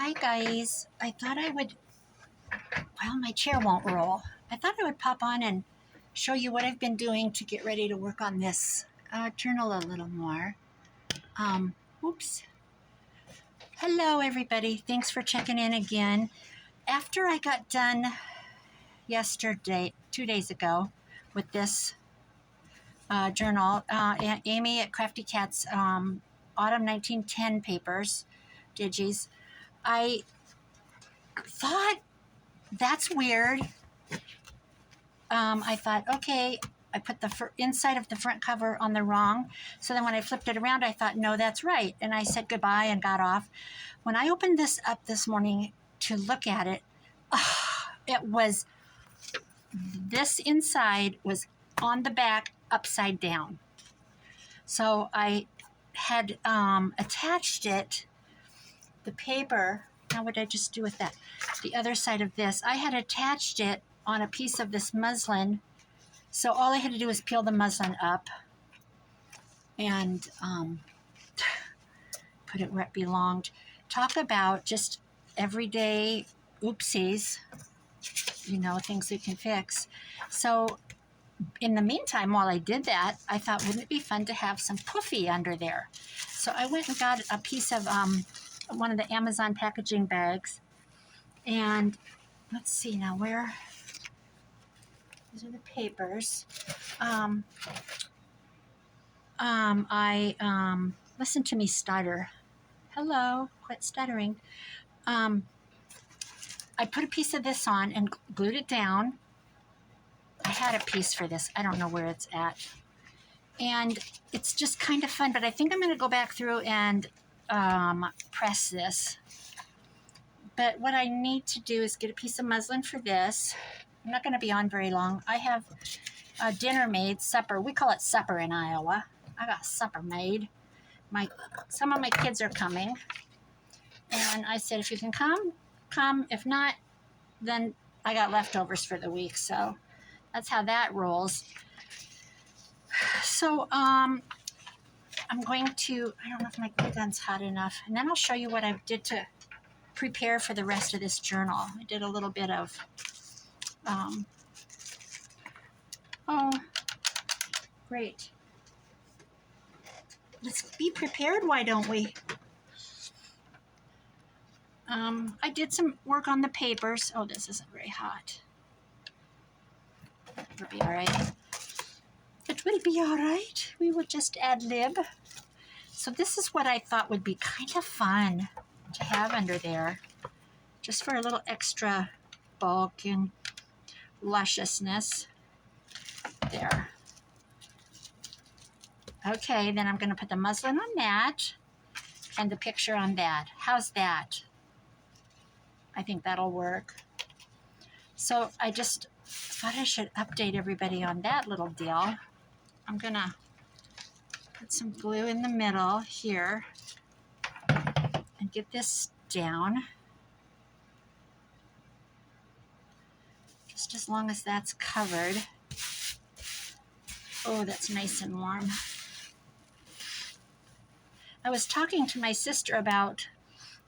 Hi guys, I thought I would, well, my chair won't roll. I thought I would pop on and show you what I've been doing to get ready to work on this journal a little more. Oops. Hello everybody, thanks for checking in again. After I got done yesterday, 2 days ago, with this journal, Amy at Crafty Cat's Autumn 1910 papers, digis, I thought, that's weird. I thought, okay, I put the inside of the front cover on the wrong. So then when I flipped it around, I thought, no, that's right. And I said goodbye and got off. When I opened this up this morning to look at it, it was, this inside was on the back upside down. So I had attached it, the paper. Now what did I just do with that? The other side of this, I had attached it on a piece of this muslin. So all I had to do was peel the muslin up and put it where it belonged. Talk about just everyday oopsies, you know, things we can fix. So in the meantime, while I did that, I thought, wouldn't it be fun to have some puffy under there? So I went and got a piece of one of the Amazon packaging bags. And let's see now, where... These are the papers. Listen to me stutter. Hello, quit stuttering. I put a piece of this on and glued it down. I had a piece for this. I don't know where it's at. And it's just kind of fun, but I think I'm going to go back through and press this. But what I need to do is get a piece of muslin for this. I'm not going to be on very long. I have dinner made, supper. We call it supper in Iowa. I got supper made. Some of my kids are coming. And I said, if you can come, come. If not, then I got leftovers for the week. So that's how that rolls. So I'm going to, I don't know if my glue gun's hot enough. And then I'll show you what I did to prepare for the rest of this journal. I did a little bit of oh, great. Let's be prepared, why don't we? I did some work on the papers. Oh, this isn't very hot. It'll be all right. It will be all right. We will just ad-lib. So this is what I thought would be kind of fun to have under there, just for a little extra bulk and lusciousness. There. Okay, then I'm going to put the muslin on that and the picture on that. How's that? I think that'll work. So I just thought I should update everybody on that little deal. I'm going to put some glue in the middle here and get this down. Just as long as that's covered. Oh, that's nice and warm. I was talking to my sister about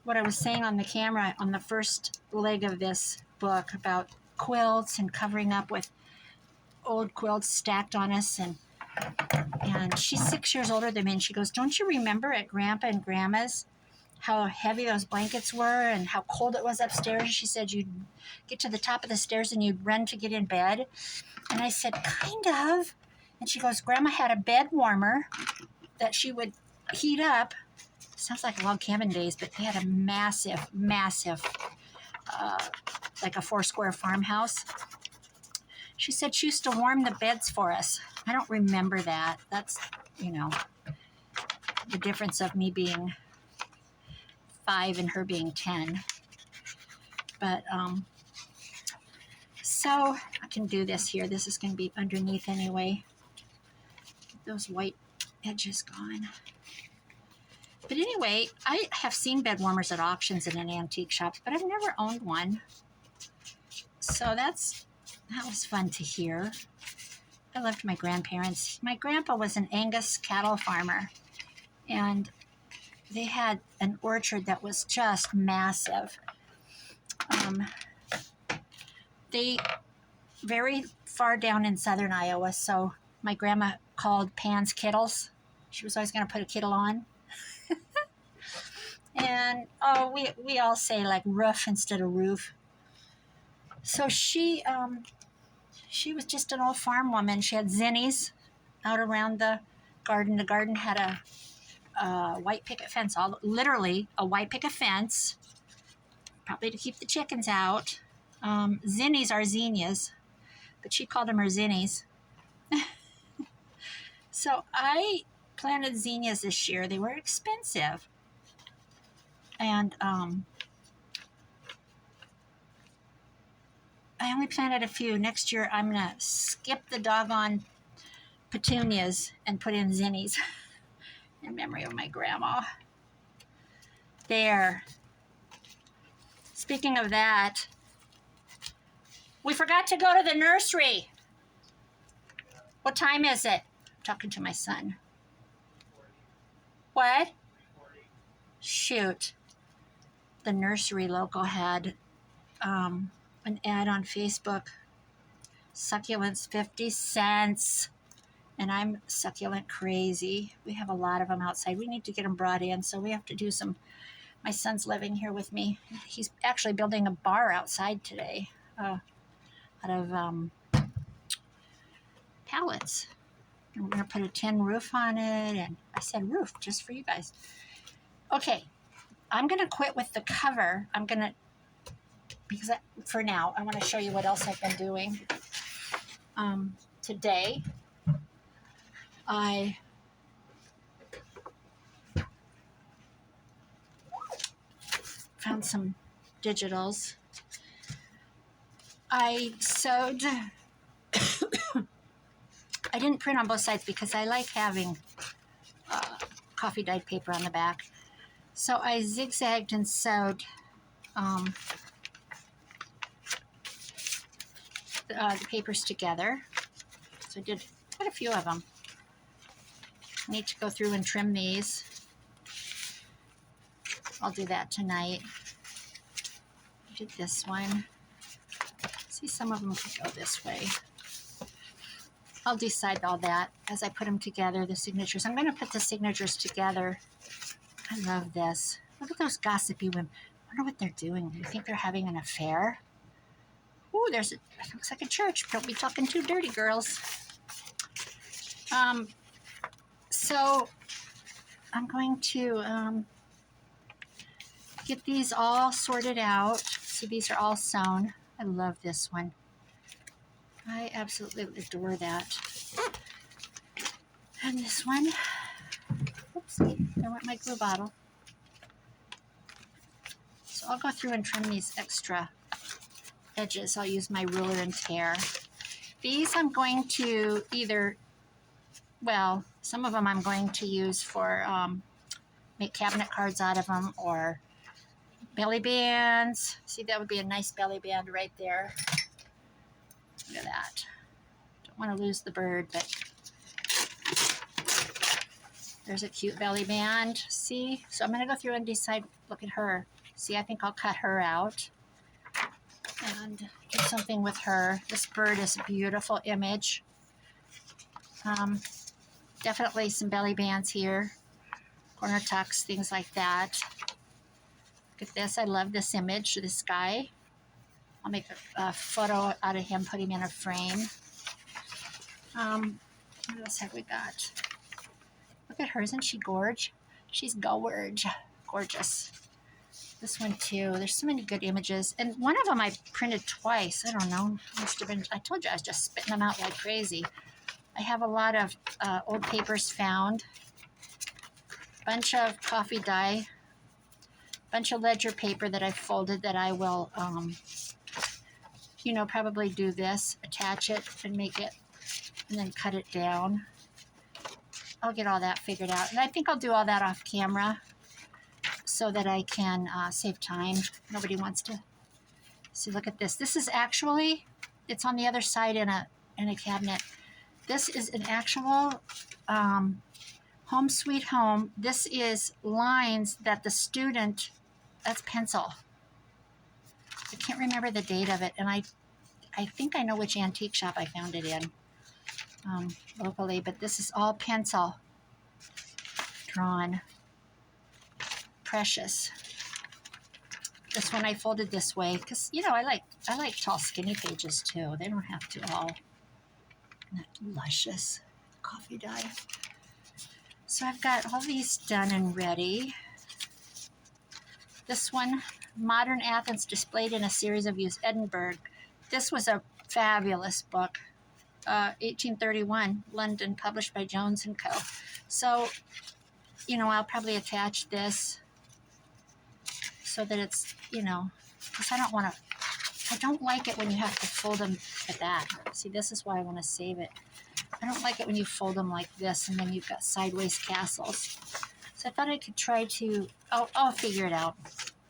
what I was saying on the camera on the first leg of this book about quilts and covering up with old quilts stacked on us. And she's 6 years older than me, and she goes, don't you remember at Grandpa and Grandma's how heavy those blankets were and how cold it was upstairs? She said you'd get to the top of the stairs and you'd run to get in bed. And I said, kind of. And she goes, Grandma had a bed warmer that she would heat up. Sounds like log cabin days, but they had a massive, like a 4-square farmhouse. She said she used to warm the beds for us. I don't remember that. That's, you know, the difference of me being 5 and her being 10. But, so I can do this here. This is going to be underneath anyway. Get those white edges gone. But anyway, I have seen bed warmers at auctions and in antique shops, but I've never owned one. So that was fun to hear. I loved my grandparents. My grandpa was an Angus cattle farmer, and they had an orchard that was just massive. They very far down in southern Iowa, so my grandma called Pan's Kittles. She was always going to put a kittle on. And we all say like roof instead of roof. So she was just an old farm woman. She had zinnies out around the garden. The garden had a white picket fence, literally a white picket fence, probably to keep the chickens out. Zinnies are zinnias, but she called them her zinnies. So I planted zinnias this year. They were expensive. And I only planted a few. Next year, I'm going to skip the doggone petunias and put in zinnies in memory of my grandma. There. Speaking of that, we forgot to go to the nursery. What time is it? I'm talking to my son. What? Shoot. The nursery local had an ad on Facebook. Succulents 50 cents. And I'm succulent crazy. We have a lot of them outside. We need to get them brought in, so we have to do some. My son's living here with me. He's actually building a bar outside today out of pallets. And we're going to put a tin roof on it. And I said roof just for you guys. Okay, I'm going to quit with the cover. Because for now, I want to show you what else I've been doing. Today, I found some digitals. I sewed. I didn't print on both sides because I like having coffee dyed paper on the back. So I zigzagged and sewed the papers together. So I did quite a few of them. I need to go through and trim these. I'll do that tonight. I did this one. See, some of them could go this way. I'll decide all that as I put them together, the signatures. I'm going to put the signatures together. I love this. Look at those gossipy women. I wonder what they're doing. Do you think they're having an affair? Ooh, it looks like a church. Don't be talking too dirty, girls. So I'm going to get these all sorted out. See, these are all sewn. I love this one. I absolutely adore that. And this one. Oopsie, there went my glue bottle. So I'll go through and trim these extra edges. I'll use my ruler and tear. These I'm going to some of them I'm going to use for make cabinet cards out of them, or belly bands. See, that would be a nice belly band right there. Look at that. Don't want to lose the bird, but there's a cute belly band. See? So I'm going to go through and decide. Look at her. See, I think I'll cut her out and do something with her. This bird is a beautiful image. Definitely some belly bands here. Corner tucks, things like that. Look at this. I love this image, this guy. I'll make a photo out of him, put him in a frame. What else have we got? Look at her. Isn't she gorge? She's gorgeous. This one too. There's so many good images. And one of them I printed twice. I don't know. Must have been, I told you I was just spitting them out like crazy. I have a lot of old papers found. Bunch of coffee dye. Bunch of ledger paper that I folded that I will, probably do this. Attach it and make it, and then cut it down. I'll get all that figured out. And I think I'll do all that off camera so that I can save time. Nobody wants to see. Look at this. This is actually, it's on the other side in a cabinet. This is an actual Home Sweet Home. This is lines that the student, that's pencil. I can't remember the date of it, and I think I know which antique shop I found it in locally, but this is all pencil drawn. Precious. This one I folded this way because, you know, I like tall skinny pages too. They don't have to all not luscious coffee dye. So I've got all these done and ready. This one, Modern Athens Displayed in a Series of Views, Edinburgh. This was a fabulous book. 1831, London, published by Jones & Co. So, you know, I'll probably attach this so that it's, you know, because I don't like it when you have to fold them like that. See, this is why I want to save it. I don't like it when you fold them like this and then you've got sideways castles. So I thought I could try to, I'll figure it out.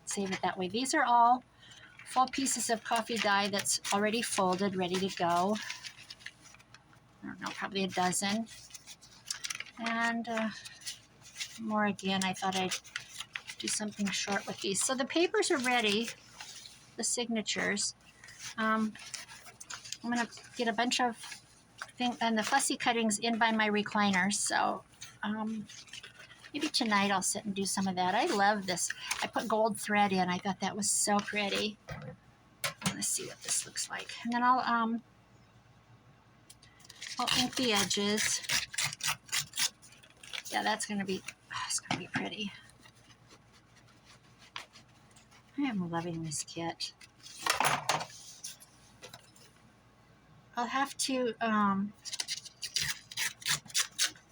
Save it that way. These are all full pieces of coffee dye that's already folded, ready to go. I don't know, probably a dozen. And more again, I thought I'd do something short with these. So the papers are ready, the signatures. I'm going to get a bunch of things, and the fussy cuttings in by my recliner. So maybe tonight I'll sit and do some of that. I love this. I put gold thread in. I thought that was so pretty. Let's see what this looks like. And then I'll ink the edges. Yeah, that's going to be, it's going to be pretty. I am loving this kit. I'll have to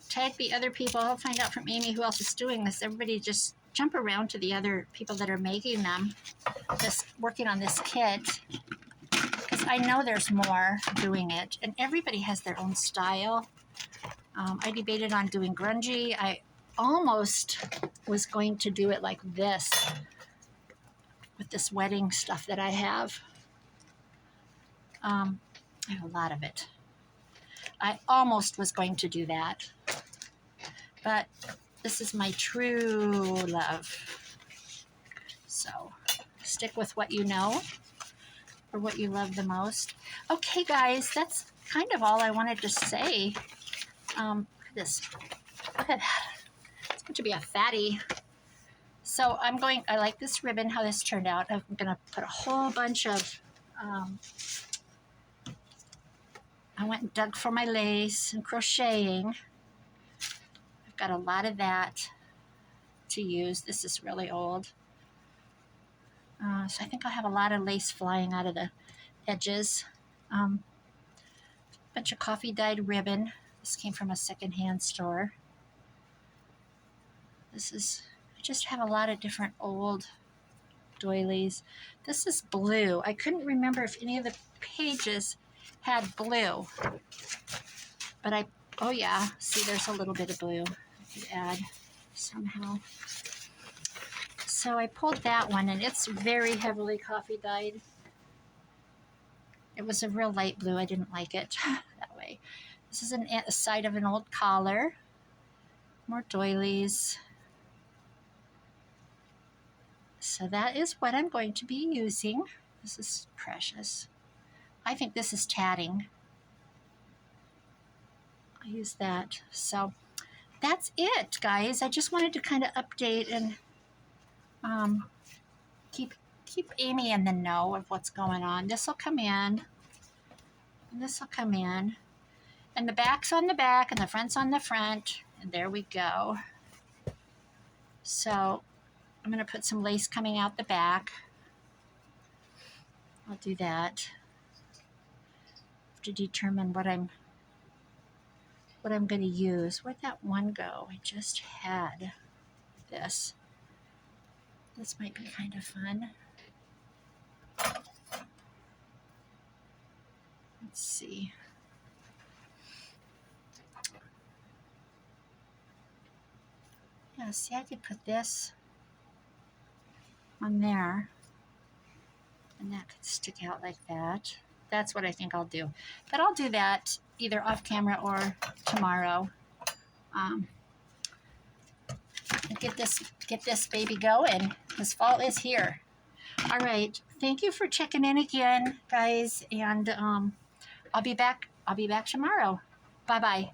tag the other people. I'll find out from Amy who else is doing this. Everybody just jump around to the other people that are making them, working on this kit. Because I know there's more doing it. And everybody has their own style. I debated on doing grungy. I almost was going to do it like this with this wedding stuff that I have. I have a lot of it. I almost was going to do that. But this is my true love. So stick with what you know or what you love the most. Okay, guys, that's kind of all I wanted to say. Look at this. Look at that. It's going to be a fatty. So I like this ribbon, how this turned out. I'm going to put a whole bunch of, I went and dug for my lace and crocheting. I've got a lot of that to use. This is really old. So I think I'll have a lot of lace flying out of the edges. Bunch of coffee dyed ribbon. This came from a secondhand store. I just have a lot of different old doilies. This is blue. I couldn't remember if any of the pages had blue. But oh yeah, see there's a little bit of blue I could add somehow. So I pulled that one and it's very heavily coffee dyed. It was a real light blue. I didn't like it that way. This is a side of an old collar. More doilies. So that is what I'm going to be using. This is precious. I think this is tatting. I'll use that. So that's it, guys. I just wanted to kind of update and keep Amy in the know of what's going on. This will come in. And this will come in. And the back's on the back and the front's on the front. And there we go. So I'm going to put some lace coming out the back. I'll do that. To determine what I'm going to use. Where'd that one go? I just had this. This might be kind of fun. Let's see. Yeah, see, I could put this on there. And that could stick out like that. That's what I think I'll do. But I'll do that either off camera or tomorrow. get this baby going, because fall is here. All right. Thank you for checking in again, guys, and I'll be back tomorrow. Bye bye.